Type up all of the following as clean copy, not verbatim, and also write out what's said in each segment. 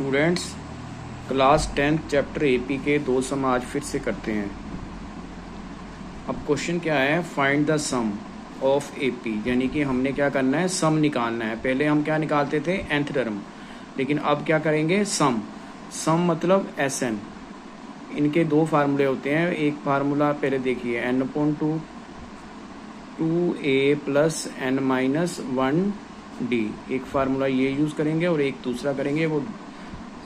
Students, class 10 chapter AP के 2 सम आज फिर से करते हैं। अब क्वेश्चन क्या है, find the sum of AP, यानी कि हमने क्या करना है, सम निकालना है। पहले हम क्या निकालते थे, nth टर्म, लेकिन अब क्या करेंगे, सम। सम मतलब एसएन। इनके दो फार्मूले होते हैं। एक फार्मूला पहले देखिए, n/2 2a प्लस n-1d, एक फार्मूला ये यूज़ करेंगे और एक दूसरा करेंगे, वो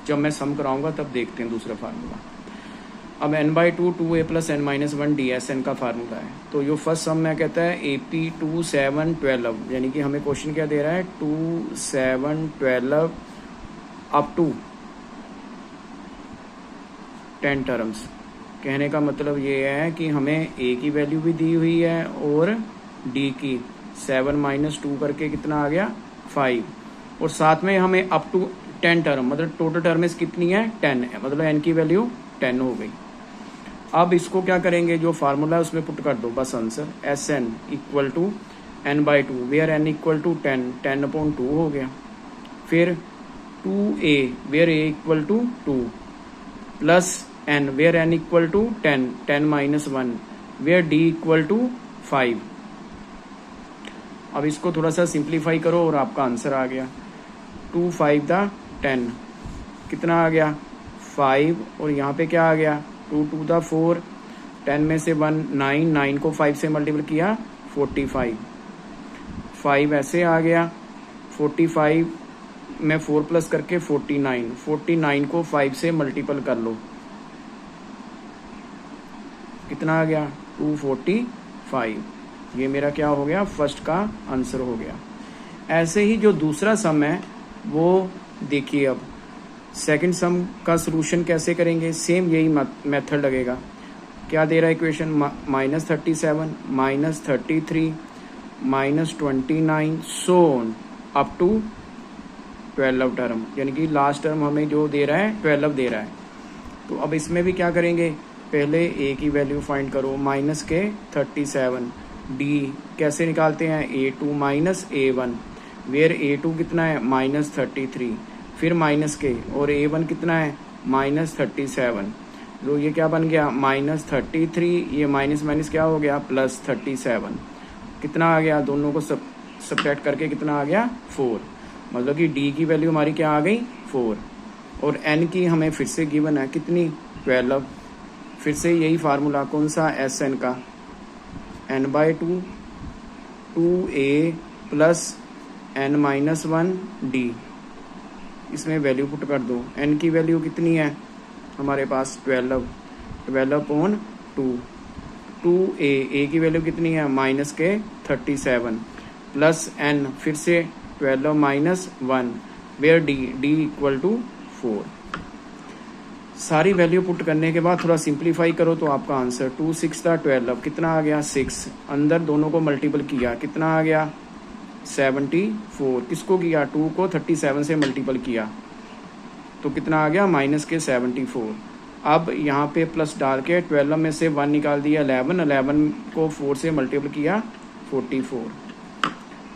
जब मैं सम कराऊंगा तब देखते हैं दूसरा फार्मूला। अब n/2 2a plus n-1d SN का फार्मूला है। तो जो फर्स्ट सम में कहता है AP 2 7 12, यानी कि हमें क्वेश्चन क्या दे रहा है, 2 7 12 अप टू 10 टर्म्स। कहने का मतलब ये है कि हमें a की वैल्यू भी दी हुई है और d की। 7 - 2 करके कितना आ गया, 5, और साथ में हमें अप टू 10 टर्म, मतलब टोटल टर्म कितनी है, 10 है, मतलब n की वैल्यू 10 हो गई। अब इसको क्या करेंगे, जो फार्मूला है उसमें पुट कर दो बस answer. Sn equal to n/2, where n equal to 10, 10/2 हो गया। फिर 2a, where a equal to 2, plus n, where n equal to 10, 10 - 1, where d equal to 5। अब इसको थोड़ा सा सिंप्लीफाई करो और आपका आंसर आ गया। 2 5 10, कितना आ गया, 5, और यहाँ पे क्या आ गया, 2 2 4, 10 में से 1 9, 9 को 5 से मल्टीपल किया 45, 5 ऐसे आ गया। 45 में 4 प्लस करके 49, 49 को 5 से मल्टीपल कर लो, कितना आ गया, 245। ये मेरा क्या हो गया, फर्स्ट का आंसर हो गया। ऐसे ही जो दूसरा सम है वो देखिए। अब सेकंड सम का सॉल्यूशन कैसे करेंगे, सेम यही मेथड लगेगा। क्या दे रहा है equation, -37 -33 -29 so on up to 12 term, यानी कि लास्ट टर्म हमें जो दे रहा है 12 दे रहा है। तो अब इसमें भी क्या करेंगे, पहले a की वैल्यू फाइंड करो, -37, d कैसे निकालते हैं, a2 - a1, वेयर a2 कितना है, -33, फिर माइनस के, और a1 कितना है, -37। तो ये क्या बन गया, -33, ये माइनस माइनस क्या हो गया, +37। कितना आ गया, दोनों को सब्ट्रैक्ट करके कितना आ गया, 4। मतलब कि d की वैल्यू हमारी क्या आ गई, 4, और n की हमें फिर से गिवन है कितनी, 12। फिर से यही फार्मूला, कौन सा, Sn का, n/2 2a प्लस n-1d, इसमें वैल्यू पुट कर दो। n की वैल्यू कितनी है हमारे पास, 12, 12/2, 2a की वैल्यू कितनी है, -37, प्लस n, फिर से 12 - 1, वेयर d इक्वल टू 4। सारी वैल्यू पुट करने के बाद थोड़ा सिंप्लीफाई करो तो आपका आंसर 2 6 12, कितना आ गया, 6, अंदर दोनों को मल्टीपल किया, कितना आ गया, 74। किसको किया, 2 को 37 से मल्टीपल किया तो कितना आ गया, -74। अब यहाँ पे प्लस डाल के 12 में से 1 निकाल दिया, 11, 11 को 4 से मल्टीपल किया 44।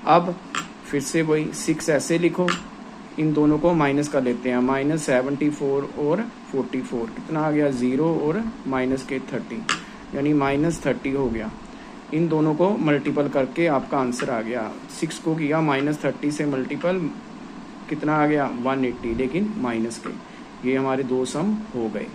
अब फिर से वही 6 ऐसे लिखो, इन दोनों को माइनस कर लेते हैं, -74 और 44, कितना आ गया, 0 और -30, यानी -30 हो गया। इन दोनों को मल्टीपल करके आपका आंसर आ गया। 6 को किया -30 से मल्टीपल, कितना आ गया, 180, लेकिन माइनस के। ये हमारे 2 सम हो गए।